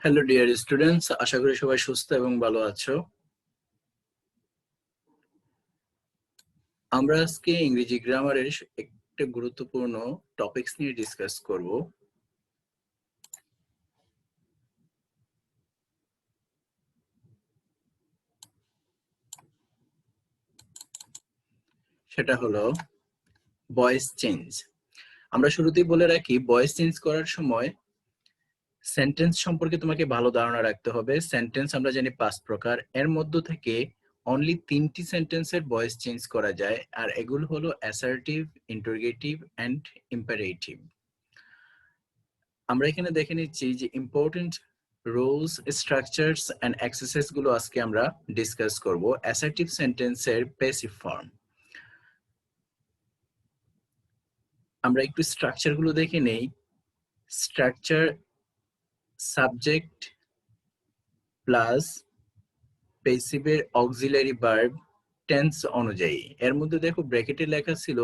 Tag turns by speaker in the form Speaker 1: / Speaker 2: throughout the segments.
Speaker 1: Hello dear students, আশা করি সবাই সুস্থ এবং ভালো আছো। আমরা আজকে ইংরেজি গ্রামারের একটা গুরুত্বপূর্ণ টপিকস নিয়ে ডিসকাস করব। সেটা হলো ভয়েস চেঞ্জ। আমরা শুরুতেই বলে রাখি, ভয়েস চেঞ্জ করার সময় সেন্টেন্স সম্পর্কে তোমাকে ভালো ধারণা রাখতে হবে। সেন্টেন্স আমরা জানি 5 প্রকার, এর মধ্য থেকে অনলি 3টি সেন্টেন্সের ভয়েস চেঞ্জ করা যায়, আর এগুলো হলো অ্যাসার্টিভ, ইন্টারোগেটিভ এন্ড ইম্পারেটিভ। আমরা এখানে দেখে নিচ্ছি যে important rules, structures and exercise গুলো আজকে আমরা ডিসকাস করব। অ্যাসার্টিভ সেন্টেন্সের প্যাসিভ ফর্ম। আমরা একটু স্ট্রাকচার গুলো দেখে নেই। স্ট্রাকচার সাবজেক্ট প্লাস প্যাসিভের অক্সিলারি ভার্ব টেন্স অনুযায়ী। এর মধ্যে দেখো ব্র্যাকেটে লেখা ছিল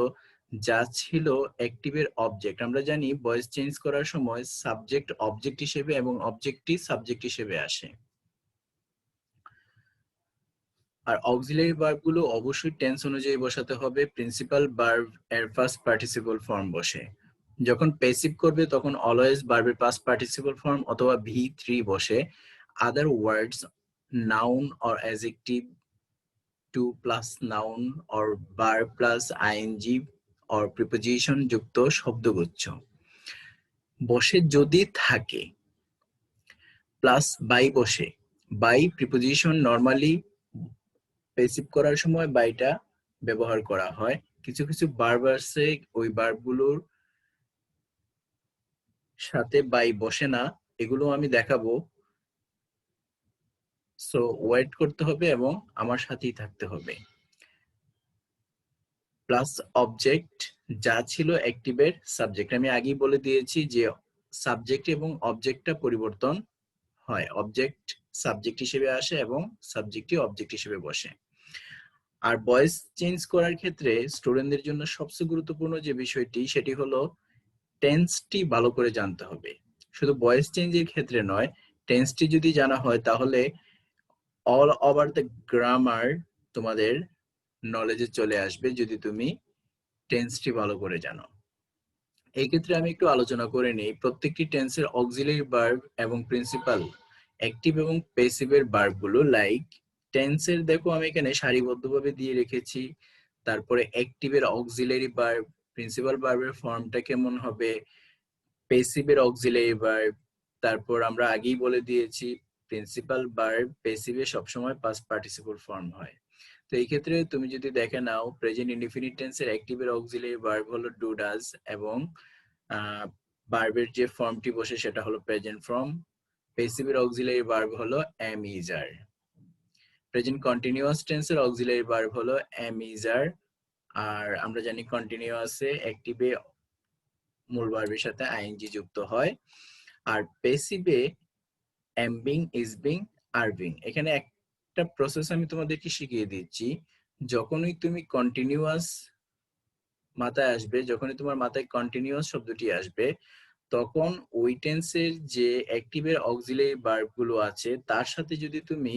Speaker 1: যা ছিল অ্যাক্টিভের অবজেক্ট। আমরা জানি ভয়েস চেঞ্জ করার সময় সাবজেক্ট অবজেক্ট হিসেবে এবং অবজেক্টই সাবজেক্ট হিসেবে আসে। আর অক্সিলারি ভার্ব গুলো অবশ্যই টেন্স অনুযায়ী বসাতে হবে। প্রিন্সিপাল ভার্ব এর ফার্স্ট পার্টিসিপল ফর্ম বসে। যখন প্যাসিভ করবে তখন অলওয়েজ ভার্বের পাস্ট পার্টিসিপল ফর্ম অথবা ভি3 বসে। Other words, noun or adjective, to plus noun or verb plus ING or preposition যুক্ত শব্দগুচ্ছ বসে যদি থাকে, প্লাস বাই বসে। বাই প্রিপোজিশন নরমালি প্যাসিভ করার সময় বাইটা ব্যবহার করা হয়। কিছু কিছু ভার্ব আছে ওই ভার্বগুলোর সাথে বাই বসে না, এগুলো আমি দেখাবো। সো ওয়েট করতে হবে এবং আমার সাথেই থাকতে হবে। প্লাস অবজেক্ট, যা ছিল অ্যাক্টিভের সাবজেক্ট। আমি আগেই বলে দিয়েছি যে সাবজেক্ট এবং অবজেক্টটা পরিবর্তন হয়। অবজেক্ট সাবজেক্ট হিসেবে আসে এবং সাবজেক্টই অবজেক্ট হিসেবে বসে। আর ভয়েস চেঞ্জ করার ক্ষেত্রে স্টুডেন্টদের জন্য সবচেয়ে গুরুত্বপূর্ণ যে বিষয়টি, সেটি হলো টেন্সটি ভালো করে জানতে হবে। শুধু ভয়েস চেঞ্জের ক্ষেত্রে নয়, টেন্সটি যদি জানা হয় তাহলে অল ওভার দ্য গ্রামার তোমাদের নলেজে চলে আসবে, যদি তুমি টেন্সটি ভালো করে জানো। এই ক্ষেত্রে আমি একটু আলোচনা করে নিই। প্রত্যেকটি টেন্সের অক্সিলারি ভার্ব এবং প্রিন্সিপাল, অ্যাক্টিভ এবং প্যাসিভের ভার্বগুলো লাইক টেন্সের দেখো আমি এখানে সারিবদ্ধভাবে দিয়ে রেখেছি। তারপরে অ্যাক্টিভের অক্সিলারি ভার্ব, প্রিন্সিপাল ভার্বের ফর্মটা কেমন হবে, প্যাসিভের অক্সিলারি ভার্ব। তারপর আমরা আগেই বলে দিয়েছি প্রিন্সিপাল ভার্ব প্যাসিভে সবসময় পাস্ট পার্টিসিপল ফর্ম হয়। তো এই ক্ষেত্রে তুমি যদি দেখে নাও, প্রেজেন্ট ইনডিফিনিট টেন্সের অ্যাক্টিভের অক্সিলারি ভার্ব হলো ডু ডাজ এবং ভার্বের যে ফর্মটি বসে সেটা হলো প্রেজেন্ট ফর্ম। প্যাসিভের অক্সিলারি ভার্ব হলো am is are. Present continuous টেন্সের অক্সিলারি ভার্ব হলো এম ইজ আর। আর আমরা জানি কন্টিনিউয়াসে অ্যাক্টিভে মূল ভার্বের সাথে আইএনজি যুক্ত হয়। আর প্যাসিভে am being, is being, are being. এখানে একটা প্রসেস আমি তোমাদেরকে শিখিয়ে দিচ্ছি। যখনই তুমি কন্টিনিউয়াস মাথায় আসবে, যখনই তোমার মাথায় কন্টিনিউয়াস শব্দটি আসবে, তখন ওই টেন্সের যে অ্যাক্টিভের অক্সিলারি ভার্ব গুলো আছে তার সাথে যদি তুমি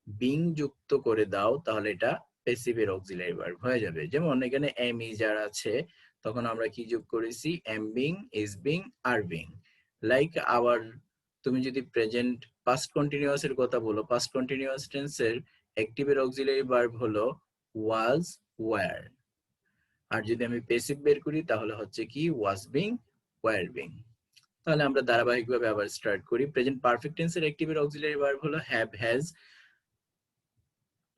Speaker 1: বিং যুক্ত করে দাও তাহলে এটা প্যাসিভের অক্সিলারি ভার্ব হয়ে যাবে। যেমন এখানে এম ইজ আর আছে, তখন আমরা কি যোগ করেছি, M being, is being, are being. Like আবার তুমি যদি প্রেজেন্ট পাস্ট কন্টিনিউয়াস এর কথা বলো, পাস্ট কন্টিনিউয়াস টেন্সের অ্যাক্টিভের অক্সিলারি ভার্ব হলো ওয়াজ, ওয়্যার। আর যদি আমি প্যাসিভ বের করি তাহলে হচ্ছে কি ওয়াজ বিং, ওয়্যার বিং। তাহলে আমরা ধারাবাহিকভাবে আবার স্টার্ট করি। প্রেজেন্ট পারফেক্ট টেন্সের অ্যাক্টিভের অক্সিলারি ভার্ব হলো হ্যাভ, হ্যাজ।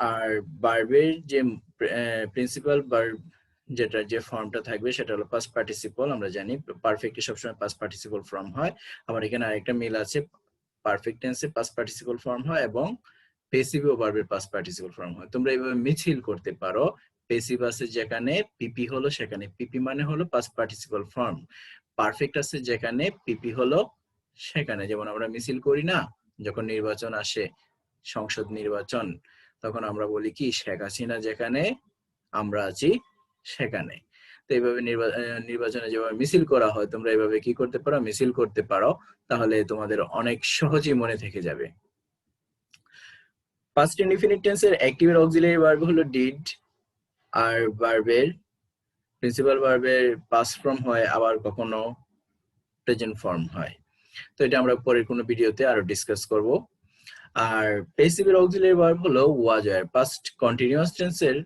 Speaker 1: আর ভার্বের যে প্রিন্সিপাল ভার্ব যেটা যে ফর্মটা থাকবে সেটা হলো পাস্ট পার্টিসিপল। আমরা জানি পারফেক্টে সবসময় পাস্ট পার্টিসিপল ফর্ম হয়। আবার এখানে আরেকটা মিল আছে, পারফেক্ট টেন্সে পাস্ট পার্টিসিপল ফর্ম হয় এবং প্যাসিভেও ভার্বের পাস্ট পার্টিসিপল ফর্ম হয়। তোমরা এইভাবে মিছিল করতে পারো। প্যাসিভ আছে যেখানে পিপি হলো সেখানে পিপি মানে হলো পাস্ট পার্টিসিপল ফর্ম। পারফেক্ট আছে যেখানে পিপি হলো সেখানে। যেমন আমরা মিছিল করি না, যখন নির্বাচন আসে, সংসদ নির্বাচন, তখন আমরা বলি কি শেখ হাসিনা যেখানে আমরা আছি সেখানে। তো এইভাবে নির্বাচনে যেভাবে মিছিল করা হয় তোমরা এইভাবে কি করতে পারো, মিছিল করতে পারো, তাহলে তোমাদের অনেক সহজেই মনে থেকে যাবে। পাস্ট ইনডিফিনিট টেন্সের অ্যাক্টিভ এর অক্সিলারি ভার্ব হলো ডিড, আর ভার্বের প্রিন্সিপাল ভার্বের পাস্ট ফর্ম হয়, আবার কখনো প্রেজেন্ট ফর্ম হয়। তো এটা আমরা পরের কোনো ভিডিওতে আরো ডিসকাস করব। আর প্যাসিভ এর অক্সিলারি ভার্ব হলো ওয়াজ আর। পাস্ট কন্টিনিউয়াস টেন্সের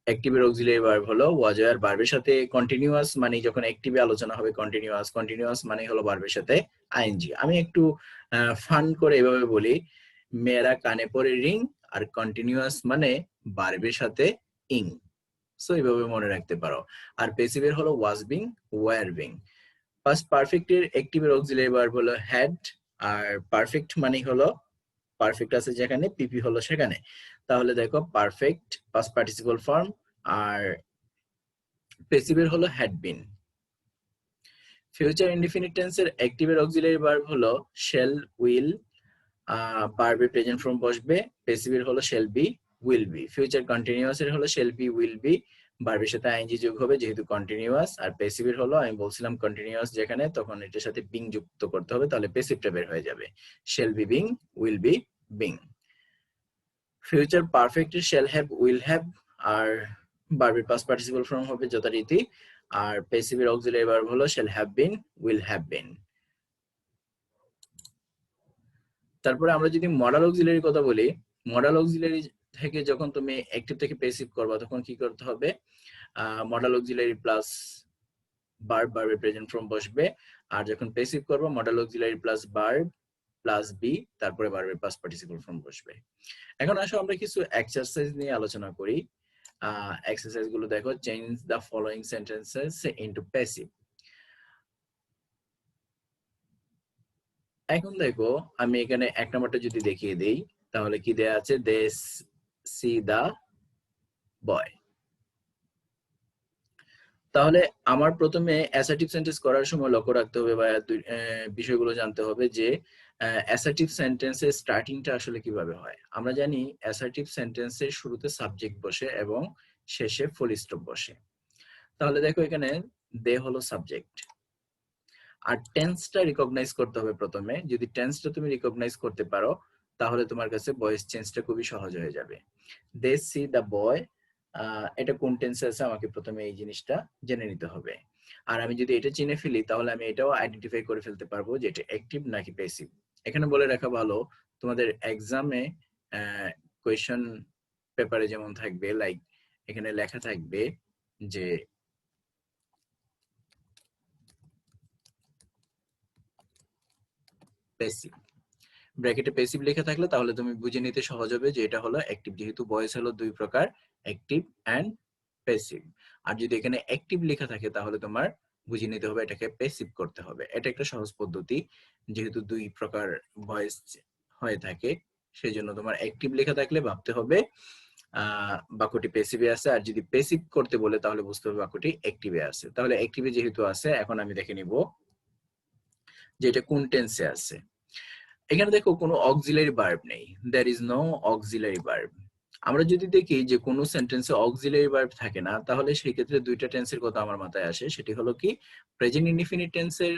Speaker 1: অ্যাক্টিভ এর অক্সিলারি ভার্ব হলো ওয়াজ আর। ভার্বের সাথে কন্টিনিউয়াস মানে যখন অ্যাক্টিভে আলোচনা হবে কন্টিনিউয়াস, কন্টিনিউয়াস মানে হলো ভার্বের সাথে আইএনজি। আমি একটু ফান করে এভাবে বলি, মেয়েরা কানে পরে রিং, আর কন্টিনিউয়াস মানে ভার্বের সাথে ইং। সো এইভাবে মনে রাখতে পারো। আর প্যাসিভ এর হলো was being, were being. Past perfect এর অ্যাক্টিভ এর অক্সিলারি ভার্ব হলো হ্যাড, আর পারফেক্ট মানে হলো পারফেক্ট আছে যেখানে, পিপি হলো সেখানে। তাহলে দেখো পারফেক্ট পাস্ট পার্টিসিপল ফর্ম, আর প্যাসিভ এর হলো হ্যাড বিন। ফিউচার ইনডিফিনিট টেন্সের অ্যাক্টিভ এর অক্সিলারি ভার্ব হলো শেল, উইল, ভার্বের প্রেজেন্ট ফর্ম বসবে। প্যাসিভ এর হলো shall be, will be. Future continuous এর হলো শেল বি, উইল বি, ভার্বের সাথে আইএনজি যোগ হবে যেহেতু কন্টিনিউয়াস। আর প্যাসিভ এর হলো, আমি বলছিলাম কন্টিনিউয়াস যেখানে, তখন এটার সাথে বিং যুক্ত করতে হবে, তাহলে প্যাসিভটা বের হয়ে যাবে, shall be being, will be being. Future perfect এর শেল হ্যাভ, উইল হ্যাভ, আর ভার্বের পাস্ট পার্টিসিপল ফর্ম হবে যথারীতি। আর প্যাসিভ এর অক্সিলারি ভার্ব হলো shall have been, will have been. তারপরে আমরা যদি মডাল অক্সিলারি কথা বলি, মডাল অক্সিলারি থেকে যখন তুমি অ্যাক্টিভ থেকে প্যাসিভ করবা তখন কি করতে হবে, মডাল অক্সিলারি প্লাস ভার্ব, ভার্বের প্রেজেন্ট ফর্ম বসবে। আর যখন প্যাসিভ করবা modal auxiliary plus verb plus be, তারপরে ভার্বের পাস্ট পার্টিসিপল ফর্ম বসবে। এখন আসো আমরা কিছু এক্সারসাইজ নিয়ে আলোচনা করি। এক্সারসাইজ গুলো দেখো, change the following sentences into passive. এখন দেখো আমি এখানে এক নম্বরটা যদি দেখিয়ে দেই, তাহলে কি দেয়া আছে, দে সি দা বয়। তাহলে আমার প্রথমে অ্যাসার্টিভ সেন্টেন্স করার সময় লক্ষ্য রাখতে হবে বা বিষয়গুলো জানতে হবে যে অ্যাসার্টিভ সেন্টেন্সের স্টার্টিংটা আসলে কিভাবে হয়। আমরা জানি অ্যাসার্টিভ সেন্টেন্সের শুরুতে সাবজেক্ট বসে এবং শেষে ফুল স্টপ বসে। তাহলে দেখো এখানে দে হলো সাবজেক্ট, আর টেন্সটা রিকগনাইজ করতে হবে প্রথমে। যদি টেন্সটা তুমি রিকগনাইজ করতে পারো তাহলে তোমার কাছে ভয়েস চেঞ্জটা খুবই সহজ হয়ে যাবে। দে সি দ্য বয়, এটা কোন টেন্সে আছে আমাকে প্রথমে এই জিনিসটা জেনে নিতে হবে। আর আমি যদি এটা চিনে ফেলি তাহলে আমি এটাও আইডেন্টিফাই করে ফেলতে পারবো যে এটা অ্যাক্টিভ নাকি প্যাসিভ। এখানে বলে রাখা ভালো, তোমাদের এক্সামে কোয়েশ্চেন পেপারে যেমন থাকবে, লাইক এখানে লেখা থাকবে যে প্যাসিভ, ব্র্যাকেটে প্যাসিভ লেখা থাকলে তাহলে তুমি বুঝে নিতে সহজ হবে যে এটা হলো অ্যাক্টিভ, যেহেতু ভয়েস হলো দুই প্রকার, অ্যাক্টিভ এন্ড প্যাসিভ। আর যদি এখানে অ্যাক্টিভ লেখা থাকে তাহলে তোমার বুঝে নিতে হবে এটাকে প্যাসিভ করতে হবে। এটা একটা সহজ পদ্ধতি, যেহেতু দুই প্রকার ভয়েস হয়ে থাকে সেজন্য তোমার অ্যাক্টিভ লেখা থাকলে ভাবতে হবে বাক্যটি প্যাসিভে আছে, আর যদি প্যাসিভ করতে বলে তাহলে বুঝতে হবে বাক্যটি অ্যাক্টিভে আছে। তাহলে অ্যাক্টিভে যেহেতু আছে, এখন আমি দেখে নিব যে এটা কোন টেন্সে আছে। এখানে দেখো কোনো অক্সিলারি ভার্ব নেই, there is no auxiliary verb. আমরা যদি দেখি যে কোনো সেন্টেন্সে অক্সিলারি ভার্ব থাকে না, তাহলে সেই ক্ষেত্রে দুইটা টেন্সের কথা আমার মাথায় আসে, সেটি হলো কি প্রেজেন্ট ইনডিফিনিট টেন্সের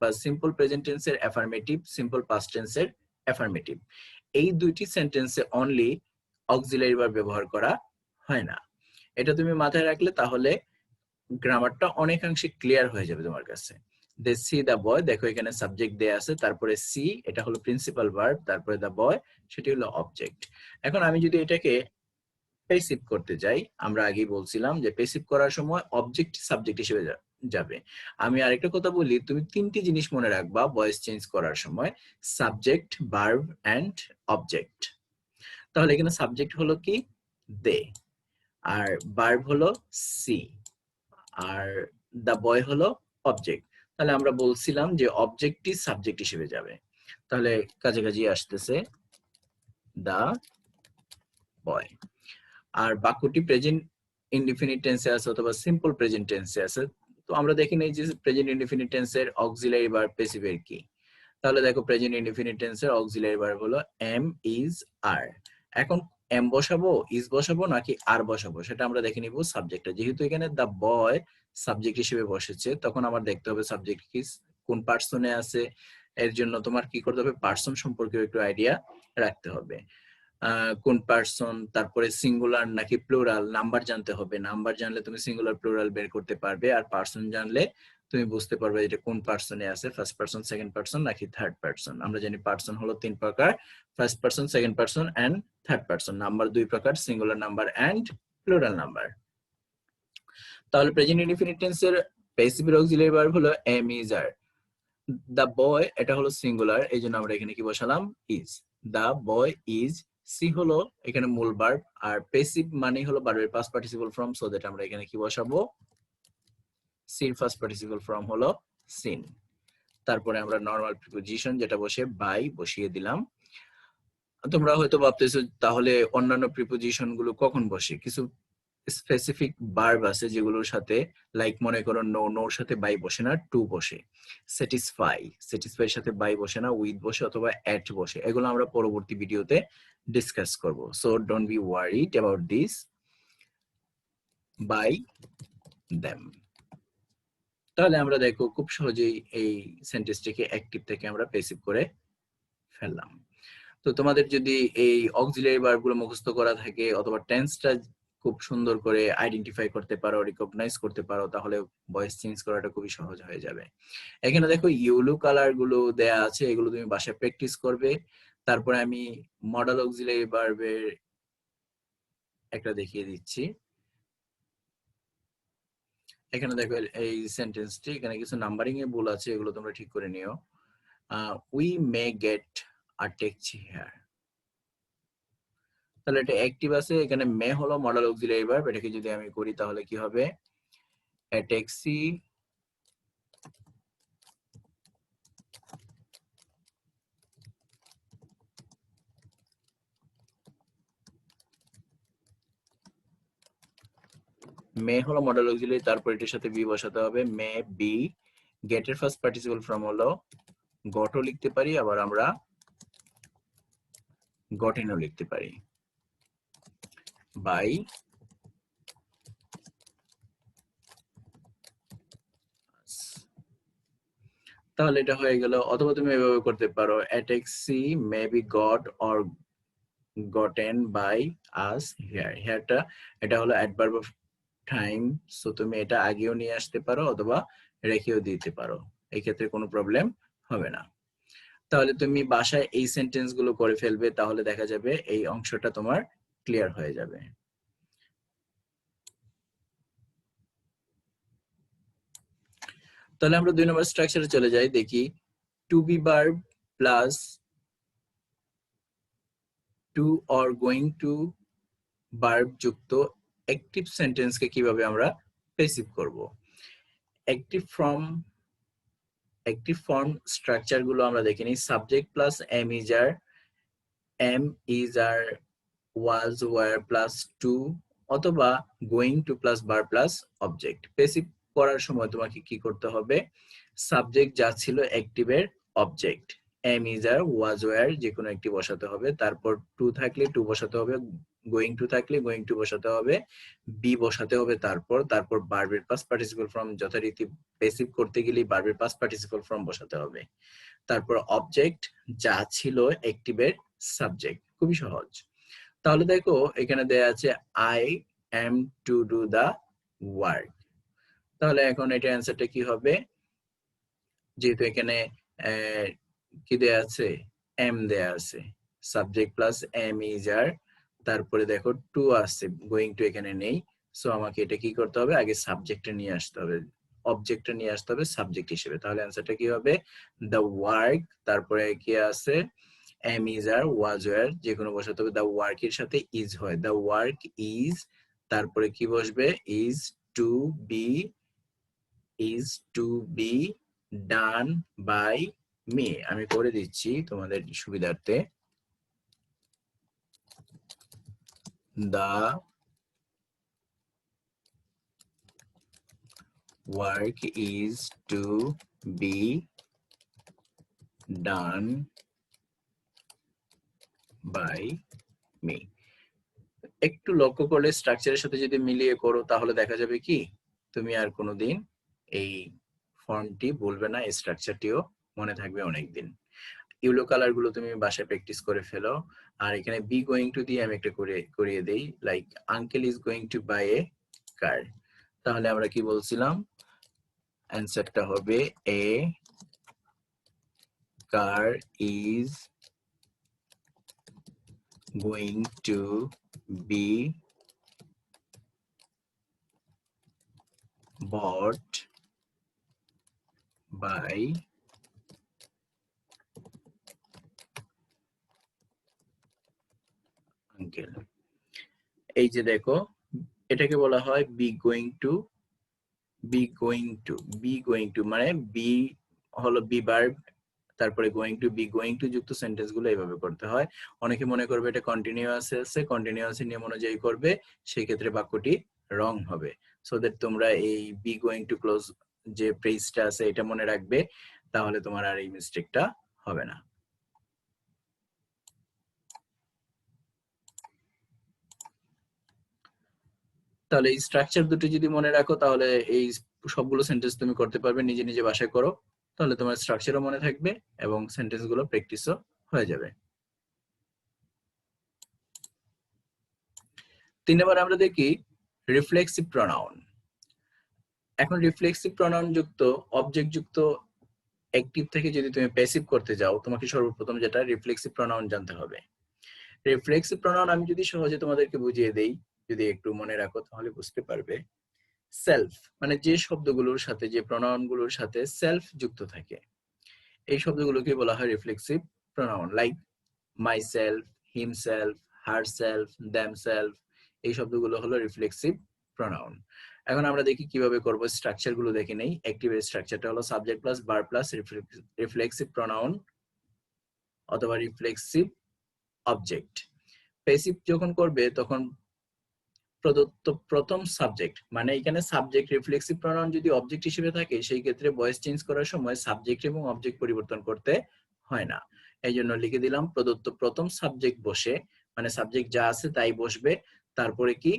Speaker 1: বা সিম্পল প্রেজেন্ট টেন্সের অ্যাফার্মেটিভ, সিম্পল পাস্ট টেন্সের অ্যাফার্মেটিভ। এই দুইটি সেন্টেন্সে অনলি অক্সিলারি ভার্ব ব্যবহার করা হয় না। এটা তুমি মাথায় রাখলে তাহলে গ্রামারটা অনেকাংশে ক্লিয়ার হয়ে যাবে তোমার কাছে। দে সি দা বয়, দেখো এখানে সাবজেক্ট দেয়া আছে, তারপরে সি এটা হলো প্রিন্সিপাল ভার্ব, তারপরে দা বয় সেটি হলো অবজেক্ট। এখন আমি যদি এটাকে প্যাসিভ করতে যাই, আমরা আগেই বলছিলাম যে প্যাসিভ করার সময় অবজেক্ট সাবজেক্ট হিসেবে যাবে। আমি আরেকটা কথা বলি, তুমি তিনটি জিনিস মনে রাখবা ভয়েস চেঞ্জ করার সময়, সাবজেক্ট, ভার্ব এন্ড অবজেক্ট। তাহলে এখানে সাবজেক্ট হলো কি দে, আর ভার্ব হলো সি, আর দা বয় হলো অবজেক্ট। তাহলে আমরা বলছিলাম যে অবজেক্টই সাবজেক্ট হিসেবে যাবে, তাহলে কাছাকাছি আসতেছে দা বয়। আর বাক্যটি প্রেজেন্ট ইনডিফিনিট টেন্সে আছে অথবা সিম্পল প্রেজেন্ট টেন্সে আছে। তো আমরা দেখি নেই যে প্রেজেন্ট ইনডিফিনিট টেন্সের অক্সিলারি ভার্ব প্যাসিভের কি। তাহলে দেখো প্রেজেন্ট ইনডিফিনিট টেন্সের অক্সিলারি ভার্ব হলো এম, ইজ, আর। এখন এম বসাবো, ইজ বসাবো নাকি আর বসাবো সেটা আমরা দেখে নিব সাবজেক্টটা। যেহেতু এখানে দ্য বয় সাবজেক্ট হিসেবে বসেছে, তখন আমার দেখতে হবে সাবজেক্ট কি কোন পার্সনে আছে। এর জন্য তোমার কি করতে হবে, পার্সন সম্পর্কে একটু আইডিয়া রাখতে হবে। কোন পার্সন, তারপরে সিঙ্গুলার নাকি প্লুরাল, নাম্বার জানতে হবে। নাম্বার জানলে তুমি সিঙ্গুলার প্লুরাল বের করতে পারবে, আর পার্সন জানলে তুমি বুঝতে পারবে এটা কোন পার্সনে আছে, ফার্স্ট পার্সন, সেকেন্ড পার্সন নাকি থার্ড পার্সন। আমরা জানি পার্সন হলো 3 প্রকার, first person, second person and third person. Number 2 প্রকার, singular number and plural number. তাহলে প্রেজেন্ট ইনডিফিনিট টেন্সের প্যাসিভ অক্সিলারি ভার্ব হলো am, is, are. The boy এটা হলো সিঙ্গুলার, এই জন্য আমরা এখানে কি বসালাম, is. The boy is. See হলো এখানে মূল ভার্ব, আর প্যাসিভ মানে হলো ভার্বের past participle form, so that আমরা এখানে কি বসাবো, সির ফার্স্ট পার্টিসিপল ফর্ম হলো সিন। তারপরে আমরা নরমাল প্রিপোজিশন যেটা বসে বাই বসিয়ে দিলাম। তোমরা হয়তো ভাবতেছো তাহলে অন্যান্য প্রিপোজিশন গুলো কখন বসে, কিছু স্পেসিফিক ভার্ব আছে যেগুলোর সাথে, লাইক মনে করো নো, নোর সাথে বাই বসে না, টু বসে। স্যাটিসফাই, স্যাটিসফাই এর সাথে বাই বসে না, উইথ বসে অথবা এট বসে। এগুলো আমরা পরবর্তী ভিডিওতে ডিসকাস করব, so don't be worried about this. Bye them. তাহলে আমরা দেখো খুব সহজেই এই সেন্টেন্সটিকে অ্যাক্টিভ থেকে আমরা প্যাসিভ করে ফেললাম। তো তোমাদের যদি এই অক্সিলারি ভার্বগুলো মুখস্থ করা থাকে অথবা টেন্সটা খুব সুন্দর করে আইডেন্টিফাই করতে পারো, রিকগনাইজ করতে পারো, তাহলে ভয়েস চেঞ্জ করাটা খুবই সহজ হয়ে যাবে। এখানে দেখো ইয়েলো কালার গুলো দেয়া আছে, এগুলো তুমি বাসায় প্র্যাকটিস করবে। তারপরে আমি মডেল অক্সিলারি ভার্বের একটা দেখিয়ে দিচ্ছি। এখানে দেখো এই সেন্টেন্সটি, এখানে কিছু নাম্বারিং এ ভুল আছে, এগুলো তোমরা ঠিক করে নিও। We may get a taxi here. তাহলে এটা অ্যাক্টিভ আছে, এখানে মে হলো মডেল অক্সিলারি ভার্ব, এটাকে যদি আমি করি তাহলে কি হবে, a taxi মে হলো মডেল অক্সিলারি, তারপর এটার সাথে বি বসাতে হবে, মে বি। গেট এর ফার্স্ট পার্টিসিপল ফর্ম হলো গটও লিখতে পারি, আবার আমরা গটেনও লিখতে পারি, বাই। তাহলে এটা হয়ে গেল। অথবা তুমি এভাবে করতে পারো, a taxi may be got or gotten by us here. হেয়ারটা এটা হলো অ্যাডভার্ব অফ টাইম, সো তুমি এটা আগেও নিয়ে আসতে পারো অথবা রেখেও দিতে পারো, এই ক্ষেত্রে কোনো প্রবলেম হবে না। তাহলে তুমি বাসায় এই সেন্টেন্স গুলো করে ফেলবে, তাহলে দেখা যাবে এই অংশটা তোমার ক্লিয়ার হয়ে যাবে। তাহলে আমরা 2 নম্বর স্ট্রাকচারে চলে যাই, দেখি to be verb plus to or going to verb যুক্ত অ্যাক্টিভ সেন্টেন্সকে কিভাবে আমরা প্যাসিভ করব। অ্যাক্টিভ ফর্ম স্ট্রাকচার গুলো আমরা দেখে নিই। Subject plus am, is are, was, were plus to, অথবা গোয়িং টু প্লাস বার প্লাস অবজেক্ট। প্যাসিভ করার সময় তোমাকে কি করতে হবে, সাবজেক্ট যা ছিল অ্যাক্টিভের object, am, is are, was, were যে কোনো একটি বসাতে হবে, তারপর টু থাকলে টু বসাতে হবে, গোয়িং টু থাকলে গোয়িং টু বসাতে হবে, বি বসাতে হবে, তারপর ভার্বের পাস্ট পার্টিসিপল ফর্ম যথারীতি প্যাসিভ করতে গেলে ভার্বের পাস্ট পার্টিসিপল ফর্ম বসাতে হবে, তারপর অবজেক্ট যা ছিল অ্যাক্টিভের সাবজেক্ট। খুবই সহজ। তাহলে দেখো এখানে দেয়া আছে I am to do the work. তাহলে এখন এটা অ্যান্সারটা কি হবে, যেহেতু এখানে কি দেয়া আছে, এম দেয়া আছে, সাবজেক্ট প্লাস এম, ইজ আর, তারপরে দেখো টু আছে, গোয়িং টু এখানে নেই, সো আমাকে এটা কি করতে হবে, আগে সাবজেক্টটা নিয়ে আসতে হবে, অবজেক্টটা নিয়ে আসতে হবে সাবজেক্ট হিসেবে। তাহলে অ্যান্সারটা কি হবে, দ্য ওয়ার্ক, তারপরে কি আছে, am, is are, was, were যে কোনো বসাতে হবে, দ্য ওয়ার্ক এর সাথে ইজ হয়, দ্য ওয়ার্ক ইজ, তারপরে কি বসবে, is to be, done by me. আমি করে দিচ্ছি তোমাদের সুবিধার্থে। The work is to be done by me. একটু লক্ষ্য করলে স্ট্রাকচারের সাথে যদি মিলিয়ে করো তাহলে দেখা যাবে কি তুমি আর কোনোদিন এই ফর্মটি ভুলবে না, এই স্ট্রাকচারটিও মনে থাকবে অনেকদিন। ইউলো কালার গুলো তুমি বাসায় প্র্যাকটিস করে ফেলো। আর এখানে বি গোয়িং টু দিয়ে আমি একটা করিয়ে দেই, like uncle is going to buy a car. তাহলে আমরা কি বলছিলাম, অ্যান্সারটা হবে a car is going to be bought by uncle। এই যে দেখো, এটাকে বলা হয় বি গোয়িং টু, মানে বি হলো বি ভার্ব, তারপরে গোয়িং টু যুক্ত সেন্টেন্স গুলো এইভাবে করতে হয়। অনেকে মনে করবে এটা কন্টিনিউয়াস আছে, কন্টিনিউয়াস নিয়ম অনুযায়ী করবে, সেই ক্ষেত্রে বাক্যটি রং হবে। সো দ্যাট তোমরা এই বি গোয়িং টু ক্লোজ যে ফ্রেজটা আছে এটা মনে রাখবে, তাহলে তোমার আর এই মিস্টেকটা হবে না। তাহলে এই স্ট্রাকচার দুটো যদি মনে রাখো তাহলে এই সবগুলো সেন্টেন্স তুমি করতে পারবে, নিজে নিজে বাসায় করো, তাহলে তোমার স্ট্রাকচারও মনে থাকবে এবং সেন্টেন্স গুলো প্র্যাকটিসও হয়ে যাবে। 3 নম্বর আমরা দেখি রিফ্লেক্সিভ প্রোনাউন। এখন রিফ্লেক্সিভ প্রোনাউন যুক্ত অবজেক্ট যুক্ত অ্যাক্টিভ থেকে যদি তুমি প্যাসিভ করতে যাও, তোমাকে সর্বপ্রথম যেটা রিফ্লেক্সিভ প্রোনাউন জানতে হবে। রিফ্লেক্সিভ প্রোনাউন আমি যদি সহজে তোমাদেরকে বুঝিয়ে দেই, যদি একটু মনে রাখো তাহলে বুঝতে পারবে। সেলফ মানে যে শব্দগুলোর সাথে, যে প্রোনাউন গুলোর সাথে সেলফ যুক্ত থাকে, এই শব্দগুলোকে বলা হয় reflexive pronoun. Like my self, himself, herself, themself, এই শব্দগুলো হলো রিফ্লেক্সিভ প্রোনাউন। এখন আমরা দেখি কিভাবে করব, স্ট্রাকচার গুলো দেখে নেই। অ্যাক্টিভের স্ট্রাকচারটা হলো subject plus verb plus reflexive pronoun অথবা রিফ্লেক্সিভ অবজেক্ট। প্যাসিভ যখন করবে তখন প্রদত্ত প্রথম সাবজেক্ট, মানে এখানে সাবজেক্ট রিফ্লেক্সিভ প্রোনাউন যদি অবজেক্ট হিসেবে থাকে সেই ক্ষেত্রে ভয়েস চেঞ্জ করার সময় সাবজেক্ট এবং অবজেক্ট পরিবর্তন করতে হয় না। এই জন্য লিখে দিলাম প্রদত্ত প্রথম সাবজেক্ট বসে, মানে সাবজেক্ট যা আছে তাই বসবে, তারপরে কি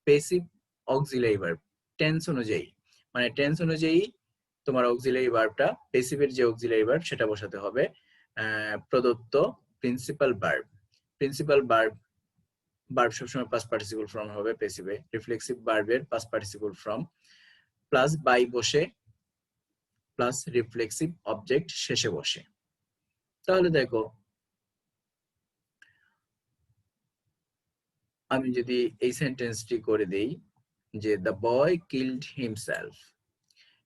Speaker 1: প্যাসিভ অক্সিলারি ভার্ব টেন্স অনুযায়ী, মানে টেন্স অনুযায়ী তোমার অক্সিলারি ভার্বটা, প্যাসিভের যে অক্সিলারি ভার্ব সেটা বসাতে হবে। প্রদত্ত principal verb, principal verb verb সবসময় পাস্ট পার্টিসিপল ফর্ম হবে প্যাসিভে, রিফ্লেক্সিভ ভার্বের past participle form plus by বসে প্লাস রিফ্লেক্সিভ অবজেক্ট শেষে বসে। তাহলে দেখো, আমি যদি এই সেন্টেন্সটি করে দেই যে দ্য বয় কিলড হিমসেলফ,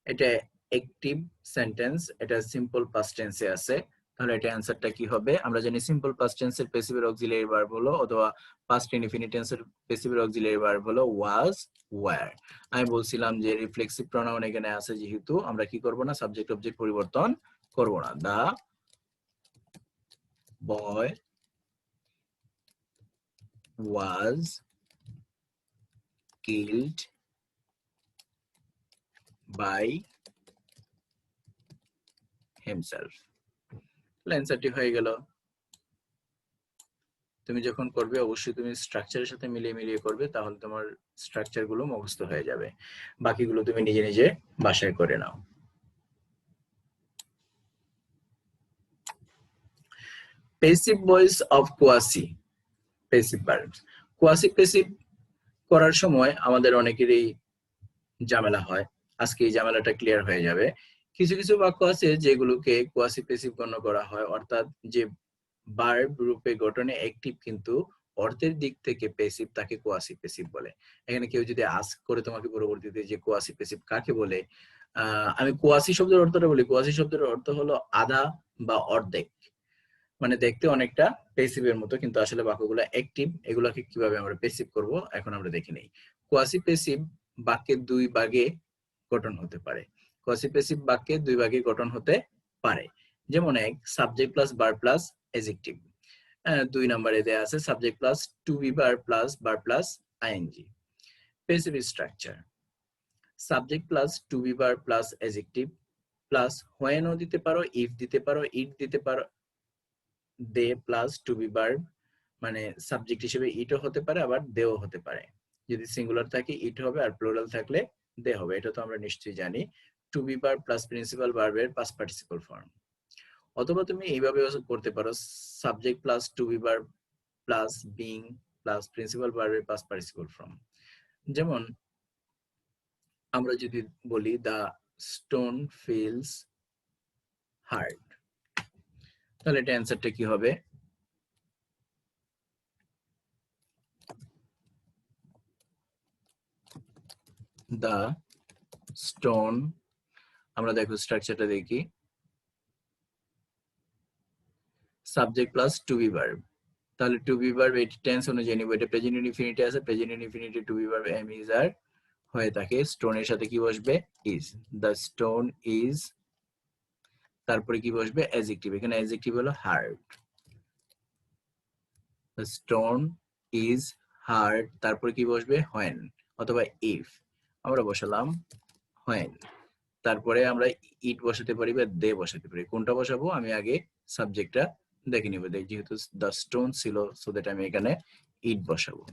Speaker 1: এটা অ্যাক্টিভ সেন্টেন্স, এটা সিম্পল পাস্ট টেন্সে আছে, তাহলে এটা অ্যানসারটা কি হবে? আমরা জানি সিম্পল পাস্ট টেন্সের প্যাসিভের অক্সিলারি ভার্ব হলো, অথবা পাস্ট ইনডিফিনিট টেন্সের প্যাসিভের অক্সিলারি ভার্ব হলো ওয়াজ, ওয়্যার। আমি বলছিলাম যে রিফ্লেক্সিভ প্রোনাউন এখানে আছে যেহেতু আমরা কি করব না, সাবজেক্ট অবজেক্ট পরিবর্তন করব না। দা বয় ওয়াজ কিলড বাই হিমসেলফ। অ্যানসারটি হয়ে গেল। তুমি যখন করবে অবশ্যই তুমি স্ট্রাকচারের সাথে মিলিয়ে মিলিয়ে করবে, তাহলে তোমার স্ট্রাকচার গুলো মুখস্থ হয়ে যাবে, বাকিগুলো তুমি নিজে নিজে বাসায় করে নাও। Passive voice of quasi passive verbs. Quasi passive করার সময় আমাদের অনেকেরই ঝামেলা হয়, আজকে এই ঝামেলাটা ক্লিয়ার হয়ে যাবে। কিছু কিছু বাক্য আছে যেগুলোকে কোয়াসি প্যাসিভ গণ্য করা হয়, অর্থাৎ যে ভার্ব রূপে গঠনে অ্যাক্টিভ কিন্তু অর্থের দিক থেকে প্যাসিভ, তাকে কোয়াসি প্যাসিভ বলে। এখানে কেউ যদি আস্ক করে তোমাকে পরবর্তীতে যে কোয়াসি প্যাসিভ কাকে বলে, আমি কোয়াসি শব্দের অর্থটা বলি। কোয়াসি শব্দের অর্থ হলো আধা বা অর্ধেক, মানে দেখতে অনেকটা প্যাসিভের মতো কিন্তু আসলে বাক্যগুলো অ্যাক্টিভ। এগুলোকে কিভাবে আমরা প্যাসিভ করব এখন আমরা দেখে নেই। কোয়াসি প্যাসিভ বাক্যের দুই ভাগে গঠন হতে পারে। কোয়াসি প্যাসিভ বাক্যে দুই ভাগে গঠন হতে পারে, যেমন এক, subject plus verb plus adjective. 2 নম্বরে দেয়া আছে subject plus to be verb plus ING. Passive structure subject plus to be verb plus adjective plus হোয়েনও দিতে পারো, ইফ দিতে পারো, ইট দিতে পারো, they plus to be verb মানে সাবজেক্ট হিসেবে ইটও হতে পারে আবার দেও হতে পারে। যদি সিঙ্গুলার থাকে ইট হবে আর প্লুরাল থাকলে দে হবে, এটা তো আমরা নিশ্চয়ই জানি। To be verb plus principal ভার্বের পাস্ট পার্টিসিপল ফর্ম। অথবা তুমি এইভাবে করতে পারো, subject plus to be verb plus being plus principal ভার্বের পাস্ট পার্টিসিপল ফর্ম। যেমন আমরা যদি বলি দ্য স্টোন ফিলস হার্ড, তাহলে এটা অ্যান্সারটা কি হবে? দ্য স্টোন, আমরা দেখো স্ট্রাকচারটা দেখি, subject plus to be verb, তাহলে টু বি ভার্ব এটি টেন্স অনুযায়ী নিব, এটা প্রেজেন্ট ইনফিনিটি আছে, present infinity to be verb am is are হয়ে থাকে, স্টোনের সাথে কি বসবে? ইজ। দ্য স্টোন ইজ, তারপরে কি বসবে? অ্যাডজেক্টিভ, এখানে অ্যাডজেক্টিভ হলো hard. The stone is hard, তারপরে কি বসবে? হোয়েন অথবা ইফ, আমরা বসালাম হোয়েন। তারপরে আমরা ইট বসাতে পারি বা দে বসাতে পারি, কোনটা বসাবো আমি আগে সাবজেক্টটা দেখে নিব, যেহেতু দ্য স্টোন ছিল সো দ্যাট আমি এখানে ইট বসাবো।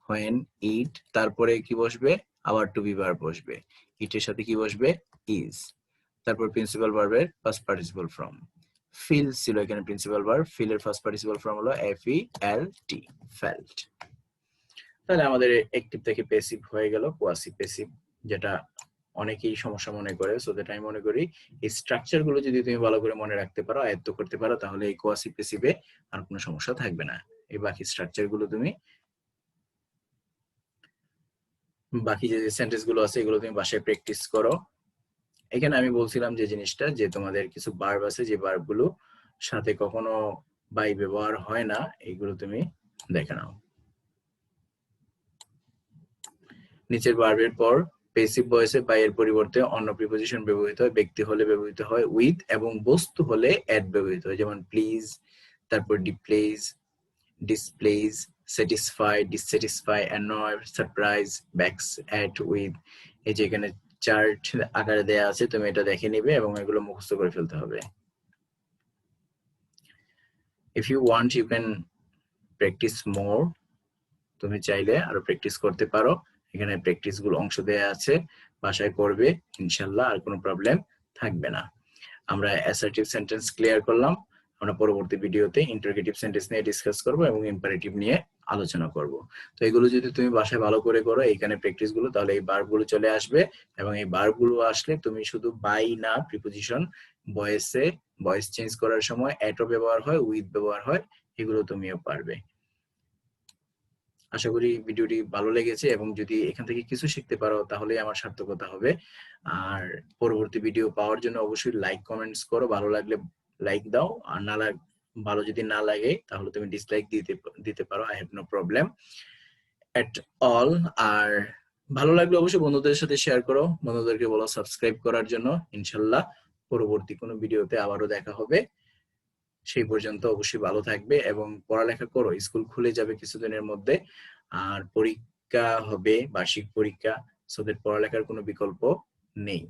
Speaker 1: হোয়েন ইট, তারপরে কি বসবে? আবার টু বি ভার্ব বসবে, ইটের সাথে কি বসবে? ইজ। তারপর প্রিন্সিপাল ভার্বের ফার্স্ট পার্টিসিপল ফর্ম। ফিল ছিল এখানে প্রিন্সিপাল ভার্ব, ফিলের ফার্স্ট পার্টিসিপল ফর্ম হলো F E L T, felt. তাহলে আমাদের অ্যাক্টিভ থেকে প্যাসিভ হয়ে গেল কোয়াসি প্যাসিভ, যেটা অনেকেই সমস্যা মনে করে। সো দ্যাট আমি মনে করি এই স্ট্রাকচার গুলো যদি তুমি ভালো করে মনে রাখতে পারো, আয়ত্ত করতে পারো, তাহলে এই কোয়াসি প্যাসিভে আর কোনো সমস্যা থাকবে না। এই বাকি স্ট্রাকচার গুলো তুমি, বাকি যে সেন্টেন্স গুলো আছে এগুলো তুমি বাসায় প্র্যাকটিস করো। এখানে আমি বলছিলাম যে জিনিসটা, যে তোমাদের কিছু ভার্ব আছে যে ভার্ব গুলো সাথে কখনো বাই ব্যবহার হয় না, এগুলো তুমি দেখে নাও। নিচের ভার্বের পর প্যাসিভ ভয়েসে বাই এর পরিবর্তে অন্য প্রিপজিশন ব্যবহৃত হয়, ব্যক্তি হলে ব্যবহৃত হয় উইথ, এবং বস্তু হলে এট ব্যবহৃত হয়, যেমন প্লিজ, তারপর displease, displease, satisfy, dissatisfy, annoy, surprise, vex, at, with. এই যে এখানে চার্ট আকারে দেয়া আছে, তুমি এটা দেখে নিবে এবং এগুলো মুখস্থ করে ফেলতে হবে। If you want you can practise more, তুমি চাইলে আরো প্র্যাকটিস করতে পারো, এখানে প্র্যাকটিস গুলো অংশ দেয়া আছে, বাসায় করবে ইনশাআল্লাহ, আর কোনো প্রবলেম থাকবে না। আমরা অ্যাসার্টিভ সেন্টেন্স ক্লিয়ার করলাম, আমরা পরবর্তী ভিডিওতে ইন্টারোগেটিভ সেন্টেন্স নিয়ে ডিসকাস করব এবং ইম্পারেটিভ নিয়ে আলোচনা করব। তো এগুলো যদি তুমি বাসায় ভালো করে করো এইখানে প্র্যাকটিস গুলো, তাহলে এই ভার্ব গুলো চলে আসবে, এবং এই ভার্ব গুলো আসলে তুমি শুধু বাই না, প্রিপজিশন ভয়েসে ভয়েস চেঞ্জ করার সময় এটও ব্যবহার হয়, উইথ ব্যবহার হয়, এগুলো তুমিও পারবে। আশা করি ভিডিওটি ভালো লেগেছে, এবং যদি এখান থেকে কিছু শিখতে পারো তাহলে আমার সার্থকতা হবে। আর পরবর্তী ভিডিও পাওয়ার জন্য অবশ্যই লাইক কমেন্টস করো, ভালো লাগলে লাইক দাও, আর না ভালো যদি না লাগে তাহলে তুমি ডিসলাইক দিতে পারো, I have no problem at all. আর ভালো লাগলে অবশ্যই বন্ধুদের সাথে শেয়ার করো, বন্ধুদেরকে বলো সাবস্ক্রাইব করার জন্য। ইনশাল্লাহ পরবর্তী কোনো ভিডিওতে আবারও দেখা হবে, সেই পর্যন্ত অবশ্যই ভালো থাকবে এবং পড়ালেখা করো, স্কুল খুলে যাবে কিছুদিনের মধ্যে, আর পরীক্ষা হবে, বার্ষিক পরীক্ষা, সো দ্যাট পড়ালেখার কোনো বিকল্প নেই।